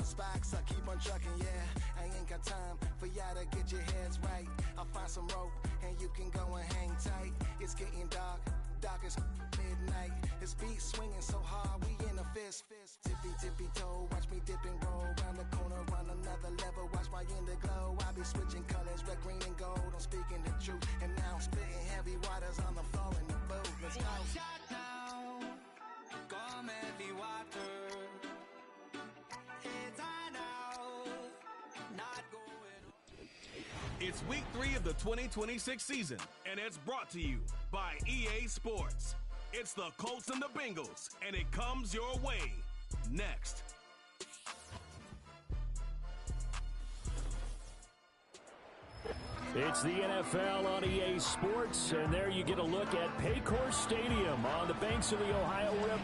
sparks, I keep on trucking, yeah. I ain't got time for y'all to get your heads right. I'll find some rope and you can go and hang tight. It's getting dark, dark as midnight. This beat swinging so hard, we in a fist. Tippy, tippy toe, watch me dip and roll. Round the corner, run another level, watch my glow. I be switching colors, red, green, and gold. I'm speaking the truth, and now I'm spitting heavy waters on the floor in the booth. Let's go. Shot now, come heavy water. It's on out, not going. It's week 3 of the 2026 season, and it's brought to you by EA Sports. It's the Colts and the Bengals, and it comes your way next. It's the NFL on EA Sports, and there you get a look at Paycor Stadium on the banks of the Ohio River.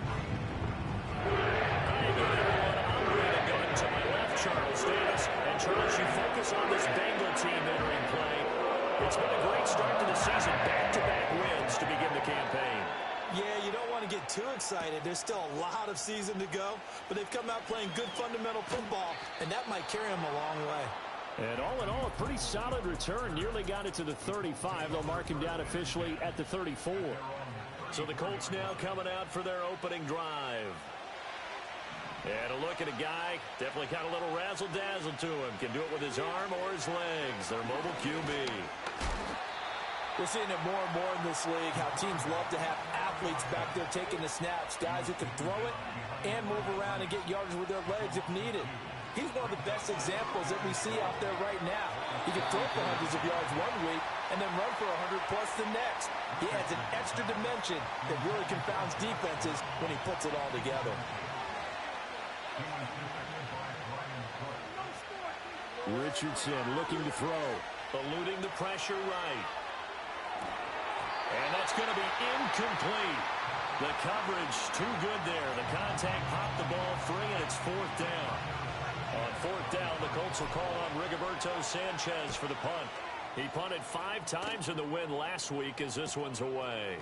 Hi again, everyone. I'm Brandon Gunn. To my left, Charles Davis. And Charles, you focus on this Bengal team entering play. It's been a great start to the season. Back-to-back wins to begin the campaign. Yeah, you don't want to get too excited. There's still a lot of season to go, but they've come out playing good fundamental football, and that might carry them a long way. And all in all, a pretty solid return. Nearly got it to the 35. They'll mark him down officially at the 34. So the Colts now coming out for their opening drive. And a look at a guy, definitely got a little razzle-dazzle to him. Can do it with his arm or his legs. Their mobile QB. We're seeing it more and more in this league, how teams love to have athletes back there taking the snaps, guys who can throw it and move around and get yardage with their legs if needed. He's one of the best examples that we see out there right now. He can throw for hundreds of yards one week and then run for 100-plus the next. He adds an extra dimension that really confounds defenses when he puts it all together. Richardson looking to throw. Eluding the pressure right. And that's going to be incomplete. The coverage too good there. The contact popped the ball free, and it's fourth down. On fourth down, the Colts will call on Rigoberto Sanchez for the punt. He punted 5 times in the win last week as this one's away.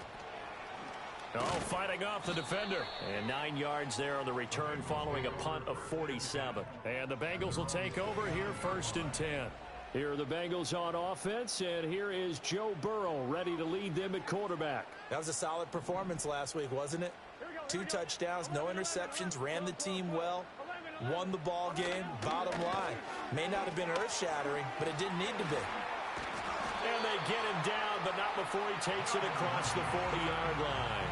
Oh, fighting off the defender. And 9 yards there on the return following a punt of 47. And the Bengals will take over here, 1st and 10. Here are the Bengals on offense, and here is Joe Burrow ready to lead them at quarterback. That was a solid performance last week, wasn't it? 2 touchdowns, no interceptions, ran the team well, won the ball game. Bottom line, may not have been earth-shattering, but it didn't need to be. And they get him down, but not before he takes it across the 40-yard line.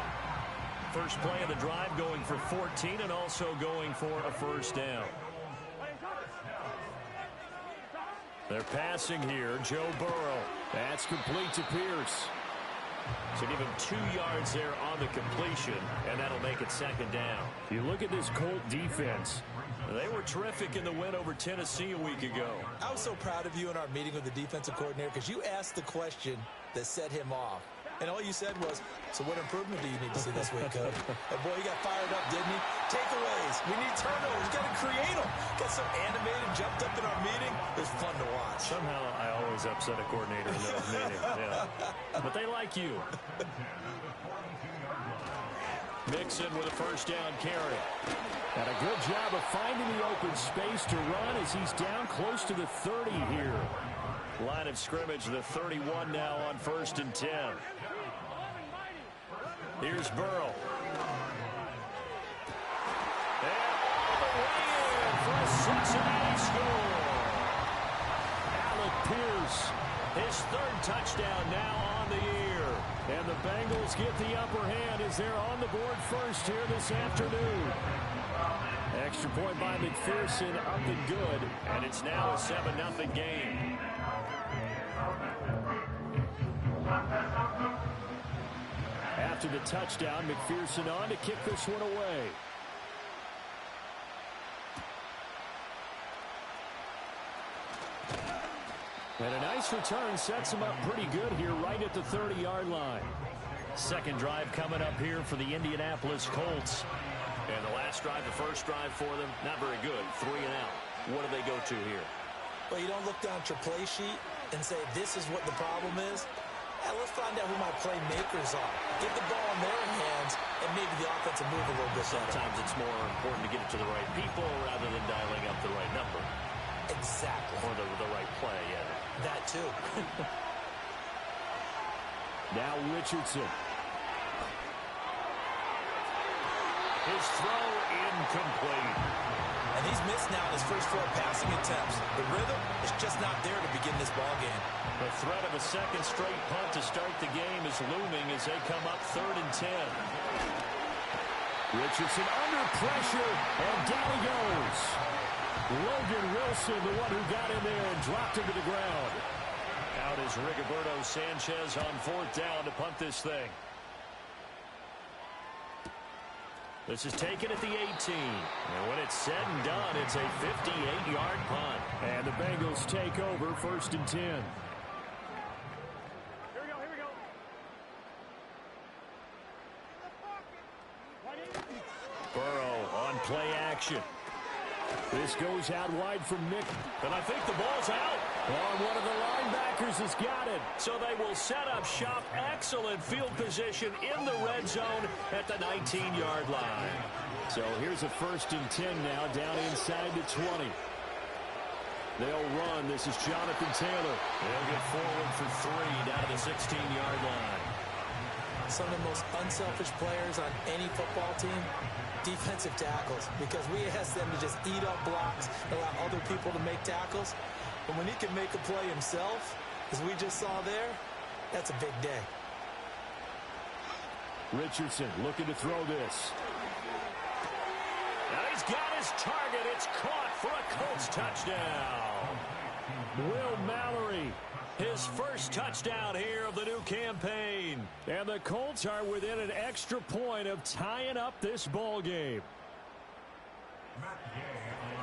First play of the drive going for 14 and also going for a first down. They're passing here. Joe Burrow. That's complete to Pierce. So give him 2 yards there on the completion, and that'll make it 2nd down. You look at this Colt defense. They were terrific in the win over Tennessee a week ago. I was so proud of you in our meeting with the defensive coordinator because you asked the question that set him off. And all you said was, so what improvement do you need to see this week, Coach? And boy, he got fired up, didn't he? Takeaways. We need turnovers. Got to create them. Got so animated, jumped up in our meeting. It was fun to watch. Somehow I always upset a coordinator in those meetings. Yeah. But they like you. Mixon with a first down carry. And a good job of finding the open space to run as he's down close to the 30 here. Line of scrimmage, the 31 now on 1st and 10. Here's Burrow. And all the way in for a Cincinnati score. Alec Pierce. His 3rd touchdown now on the year. And the Bengals get the upper hand as they're on the board first here this afternoon. Extra point by McPherson, up and good. And it's now a 7-0 game. After the touchdown, McPherson on to kick this one away. And a nice return sets him up pretty good here right at the 30-yard line. Second drive coming up here for the Indianapolis Colts. And the last drive, the first drive for them, not very good. 3 and out. What do they go to here? Well, you don't look down at your play sheet and say, this is what the problem is. Let's find out who my playmakers are. get the ball in their hands, and maybe the offense will move a little bit. Sometimes it's more important to get it to the right people rather than dialing up the right number. Exactly. Or the right play, yeah. That too. Now Richardson. His throw incomplete. And he's missed now in his first 4 passing attempts. The rhythm is just not there to begin this ball game. The threat of a second straight punt to start the game is looming as they come up 3rd and 10. Richardson under pressure, and down he goes. Logan Wilson, the one who got in there and dropped him to the ground. Out is Rigoberto Sanchez on 4th down to punt this thing. This is taken at the 18. And when it's said and done, it's a 58-yard punt. And the Bengals take over 1st and 10. Here we go. Burrow on play action. This goes out wide from Nick. And I think the ball's out. One of the linebackers has got it. So they will set up shop. Excellent field position in the red zone at the 19-yard line. So here's a 1st and 10 now, down inside the 20. They'll run. This is Jonathan Taylor. They'll get forward for 3 down to the 16-yard line. Some of the most unselfish players on any football team, defensive tackles, because we ask them to just eat up blocks, allow other people to make tackles. But when he can make a play himself, as we just saw there, that's a big day. Richardson looking to throw this. Now he's got his target. It's caught for a Colts touchdown. Will Mallory. His first touchdown here of the new campaign. And the Colts are within an extra point of tying up this ball game.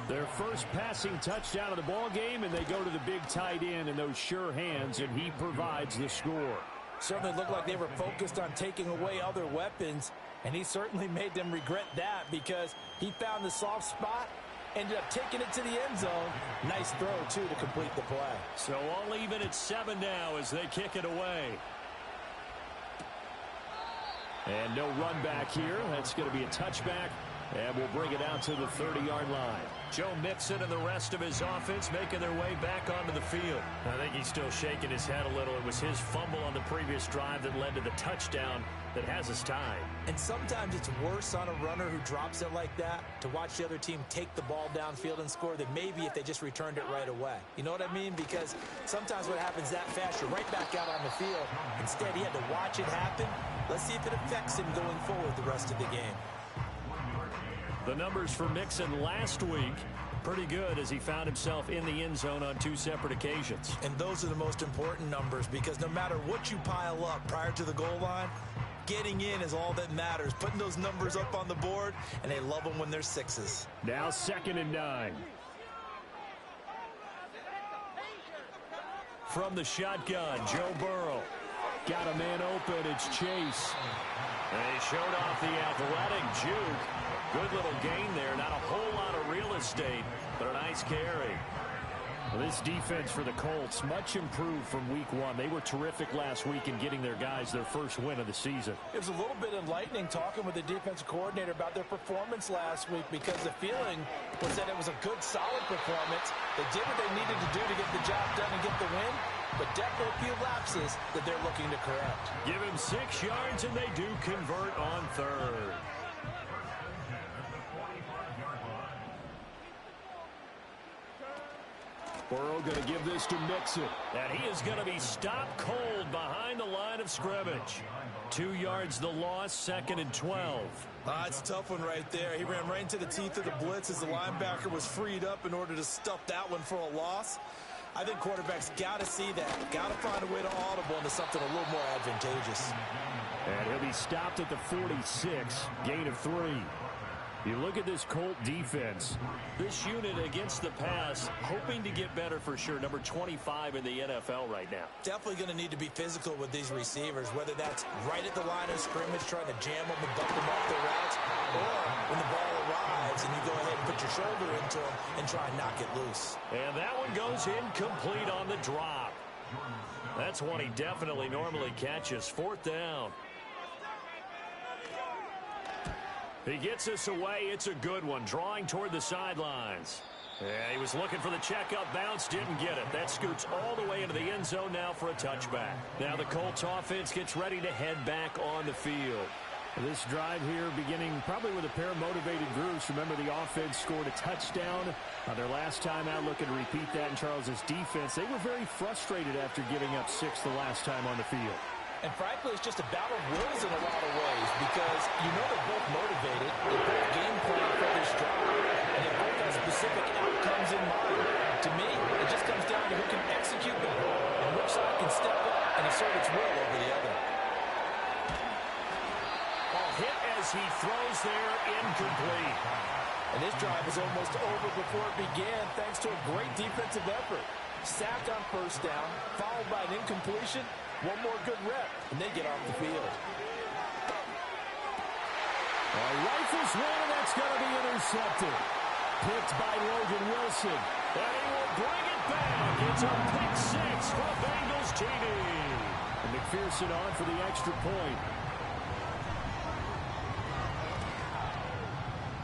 Their first passing touchdown of the ball game, and they go to the big tight end in those sure hands, and he provides the score. Certainly looked like they were focused on taking away other weapons, and he certainly made them regret that because he found the soft spot, ended up taking it to the end zone. Nice throw, too, to complete the play. So all even at 7 now as they kick it away. And no run back here. That's going to be a touchback. And we'll bring it out to the 30-yard line. Joe Mixon and the rest of his offense making their way back onto the field. I think he's still shaking his head a little. It was his fumble on the previous drive that led to the touchdown that has us tied. And sometimes it's worse on a runner who drops it like that to watch the other team take the ball downfield and score than maybe if they just returned it right away. You know what I mean? Because sometimes what happens that fast, you're right back out on the field. Instead, he had to watch it happen. Let's see if it affects him going forward the rest of the game. The numbers for Mixon last week, pretty good as he found himself in the end zone on 2 separate occasions. And those are the most important numbers because no matter what you pile up prior to the goal line, getting in is all that matters. Putting those numbers up on the board, and they love them when they're 6s. Now 2nd and 9. From the shotgun, Joe Burrow. Got a man open. It's Chase. And he showed off the athletic juke. Good little gain there. Not a whole lot of real estate, but a nice carry. Well, this defense for the Colts, much improved from week 1. They were terrific last week in getting their guys their first win of the season. It was a little bit enlightening talking with the defensive coordinator about their performance last week because the feeling was that it was a good, solid performance. They did what they needed to do to get the job done and get the win, but definitely a few lapses that they're looking to correct. Give him 6 yards, and they do convert on 3rd. Burrow going to give this to Mixon. And he is going to be stopped cold behind the line of scrimmage. 2 yards the loss, 2nd and 12. It's a tough one right there. He ran right into the teeth of the blitz as the linebacker was freed up in order to stuff that one for a loss. I think quarterbacks got to see that. Got to find a way to audible into something a little more advantageous. And he'll be stopped at the 46, gain of 3. You look at this Colt defense. This unit against the pass, hoping to get better for sure. Number 25 in the NFL right now. Definitely going to need to be physical with these receivers, whether that's right at the line of scrimmage, trying to jam them and bump them off their routes, or when the ball arrives and you go ahead and put your shoulder into them and try and knock it loose. And that one goes incomplete on the drop. That's one he definitely normally catches. 4th down. He gets us away. It's a good one, drawing toward the sidelines. Yeah, he was looking for the checkup bounce, didn't get it. That scoots all the way into the end zone now for a touchback. Now the Colts offense gets ready to head back on the field. This drive here beginning probably with a pair of motivated groups. Remember, the offense scored a touchdown on their last time out. Looking to repeat that in Charles's defense. They were very frustrated after giving up 6 the last time on the field. And frankly, it's just a battle of wills in a lot of ways because you know they're both motivated. They both game plan for this drive, and they both have specific outcomes in mind. To me, it just comes down to who can execute better and which side can step up and assert its will over the other. Hit as he throws there, incomplete. And this drive is almost over before it began thanks to a great defensive effort. Sacked on first down, followed by an incompletion. One more good rep, and they get off the field. Rifles one, and that's going to be intercepted. Picked by Logan Wilson. And he will bring it back. It's a pick 6 for Bengals TD. And McPherson on for the extra point.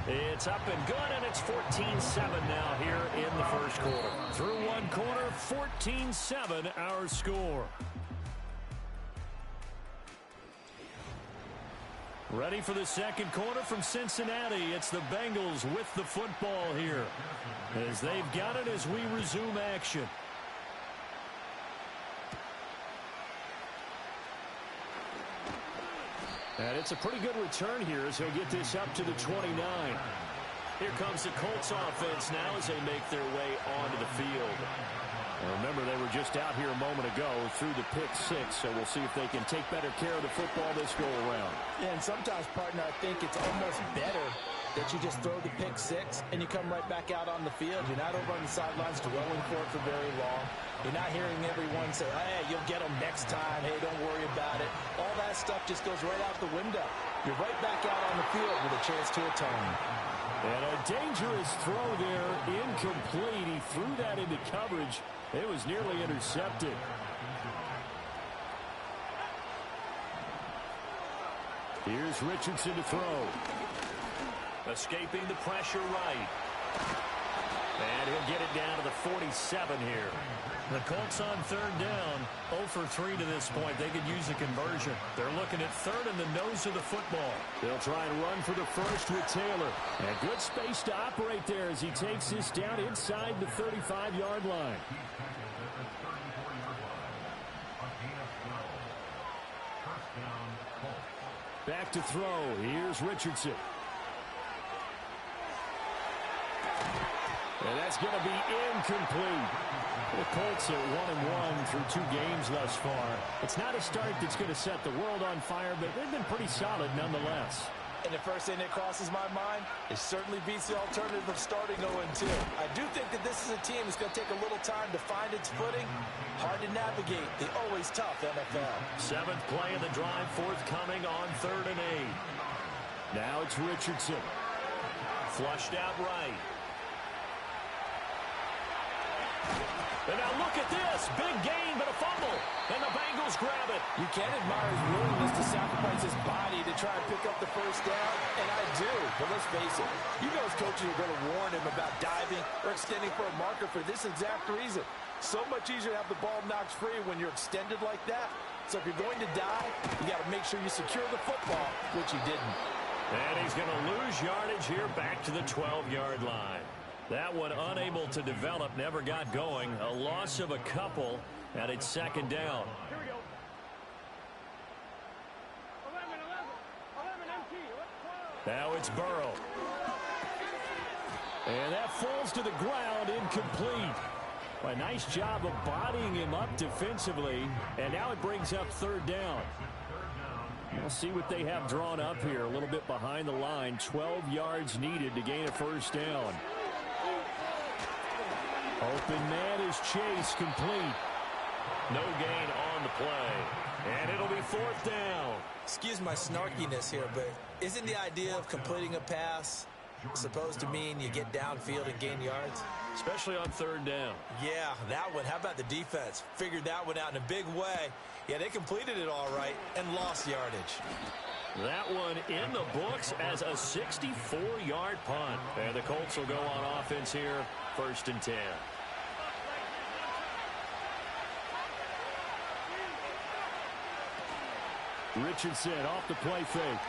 It's up and good, and it's 14-7 now here in the first quarter. Through one quarter, 14-7 our score. Ready for the second quarter from Cincinnati. It's the Bengals with the football here as they've got it as we resume action. And it's a pretty good return here as he'll get this up to the 29. Here comes the Colts offense now as they make their way onto the field. And remember, they were just out here a moment ago through the pick 6, so we'll see if they can take better care of the football this go-around. Yeah, and sometimes, partner, I think it's almost better that you just throw the pick 6 and you come right back out on the field. You're not over on the sidelines dwelling for it for very long. You're not hearing everyone say, hey, you'll get them next time. Hey, don't worry about it. All that stuff just goes right out the window. You're right back out on the field with a chance to atone. And a dangerous throw there, incomplete. He threw that into coverage. It was nearly intercepted. Here's Richardson to throw. Escaping the pressure right. And he'll get it down to the 47 here. The Colts on third down, 0 for 3 to this point. They could use a conversion. They're looking at third in the nose of the football. They'll try and run for the first with Taylor. And good space to operate there as he takes this down inside the 35-yard line. Back to throw. Here's Richardson. And that's going to be incomplete. The Colts are 1-1 through 2 games thus far. It's not a start that's going to set the world on fire, but they've been pretty solid nonetheless. And the first thing that crosses my mind, it certainly beats the alternative of starting 0-2. I do think that this is a team that's going to take a little time to find its footing. Hard to navigate the always tough NFL. 7th play of the drive, forthcoming on 3rd and 8. Now it's Richardson. Flushed out right. And now look at this. Big gain, but a fumble. And the Bengals grab it. You can't admire his willingness to sacrifice his body to try and pick up the first down. And I do. But let's face it. You know his coaches are going to warn him about diving or extending for a marker for this exact reason. So much easier to have the ball knocked free when you're extended like that. So if you're going to dive, you got to make sure you secure the football, which he didn't. And he's going to lose yardage here back to the 12-yard line. That one unable to develop, never got going. A loss of a couple, and it's 2nd down. Here we go. 11 empty. Now it's Burrow. And that falls to the ground, incomplete. A nice job of bodying him up defensively, and now it brings up 3rd down. We'll see what they have drawn up here. A little bit behind the line. 12 yards needed to gain a first down. Open man is Chase, complete. No gain on the play. And it'll be 4th down. Excuse my snarkiness here, but isn't the idea of completing a pass supposed to mean you get downfield and gain yards? Especially on 3rd down. Yeah, that one. How about the defense? Figured that one out in a big way. Yeah, they completed it all right and lost yardage. That one in the books as a 64-yard punt. And the Colts will go on offense here, 1st and 10. Richardson off the play fake.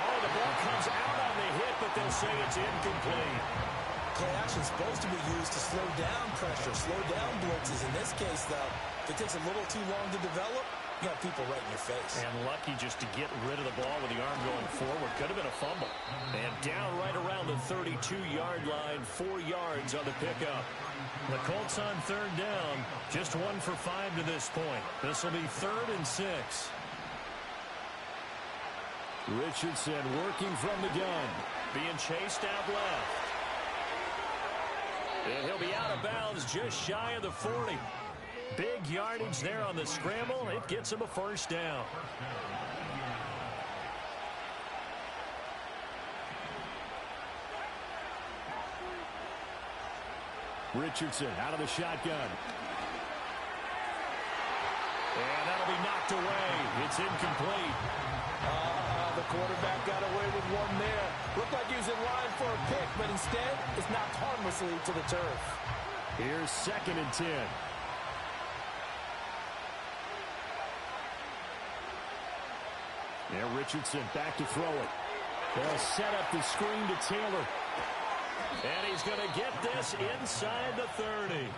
Oh, the ball comes out on the hit, but they'll say it's incomplete. Play action is supposed to be used to slow down pressure, slow down blitzes. In this case, though, if it takes a little too long to develop, you got people right in your face. And lucky just to get rid of the ball with the arm going forward. Could have been a fumble. And down right around the 32-yard line, 4 yards on the pickup. The Colts on 3rd down, just 1 for 5 to this point. This will be 3rd and 6. Richardson working from the gun. Being chased out left. And he'll be out of bounds just shy of the 40. Big yardage there on the scramble. It gets him a 1st down. Richardson out of the shotgun. And that'll be knocked away. It's incomplete. The quarterback got away with one there. Looked like he was in line for a pick, but instead, it's knocked harmlessly to the turf. Here's 2nd and 10. Yeah, Richardson back to throw it. They'll set up the screen to Taylor. And he's going to get this inside the 30.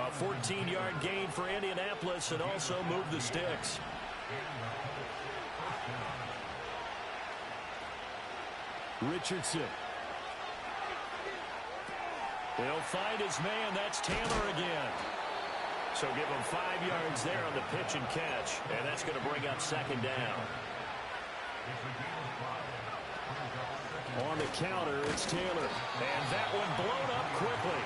A 14-yard gain for Indianapolis and also move the sticks. Richardson. He'll find his man. That's Taylor again. So give him 5 yards there on the pitch and catch. And that's going to bring up 2nd down. On the counter, it's Taylor. And that one blown up quickly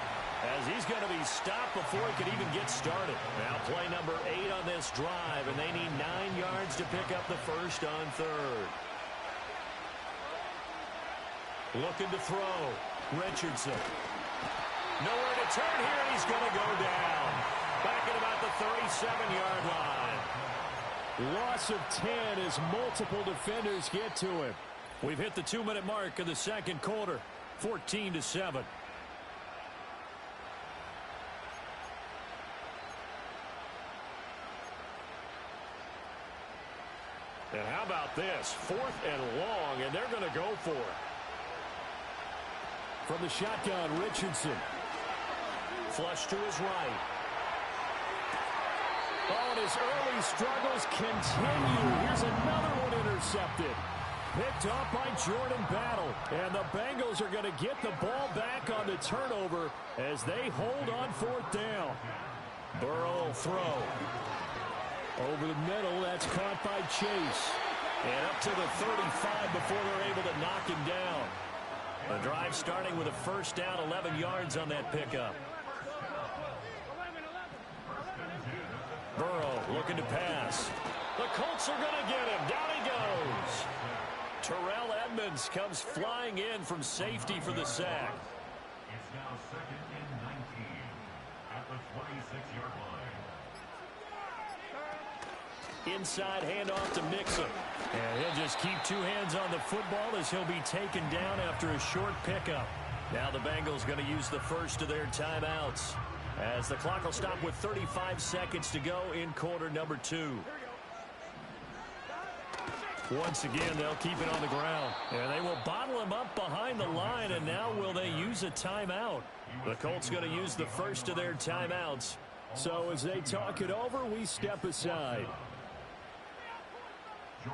as he's going to be stopped before he could even get started. Now play number 8 on this drive, and they need 9 yards to pick up the 1st on 3rd. Looking to throw. Richardson. Nowhere to turn here, and he's going to go down. Back at about the 37-yard line. Loss of 10 as multiple defenders get to him. We've hit the 2-minute mark of the 2nd quarter. 14-7. And how about this? 4th and long, and they're going to go for it. From the shotgun, Richardson. Flush to his right. Oh, and his early struggles continue. Here's another one intercepted. Picked up by Jordan Battle. And the Bengals are going to get the ball back on the turnover as they hold on 4th down. Burrow will throw. Over the middle, that's caught by Chase. And up to the 35 before they're able to knock him down. The drive starting with a 1st down, 11 yards on that pickup. Burrow looking to pass. The Colts are going to get him. Down he goes. Terrell Edmonds comes flying in from safety for the sack. It's now 2nd and 19 at the 26-yard line. Inside handoff to Mixon. And he'll just keep 2 hands on the football as he'll be taken down after a short pickup. Now the Bengals going to use the 1st of their timeouts as the clock will stop with 35 seconds to go in quarter number 2. Once again, they'll keep it on the ground. And they will bottle him up behind the line, and now will they use a timeout? The Colts going to use the 1st of their timeouts. So as they talk it over, we step aside.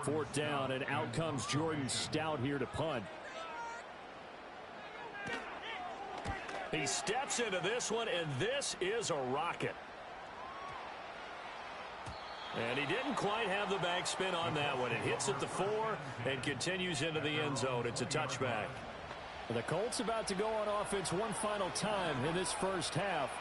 4th down, and out comes Jordan Stout here to punt. He steps into this one, and this is a rocket. And he didn't quite have the backspin on that one. It hits at the 4 and continues into the end zone. It's a touchback. The Colts about to go on offense one final time in this 1st half.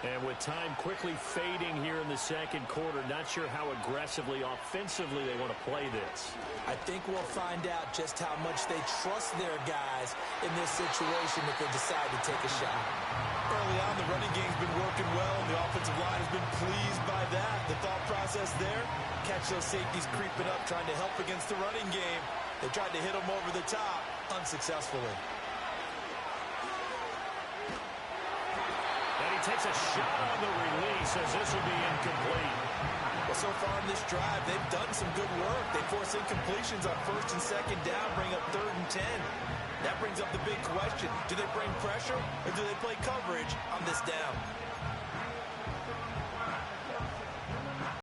And with time quickly fading here in the 2nd quarter, not sure how aggressively, offensively they want to play this. I think we'll find out just how much they trust their guys in this situation if they decide to take a shot. Early on, the running game's been working well, and the offensive line has been pleased by that. The thought process there, catch those safeties creeping up, trying to help against the running game. They tried to hit them over the top, unsuccessfully. And he takes a shot on the release as this will be incomplete. Well, so far in this drive, they've done some good work. They force incompletions on 1st and 2nd down, bring up 3rd and 10. That brings up the big question. Do they bring pressure or do they play coverage on this down?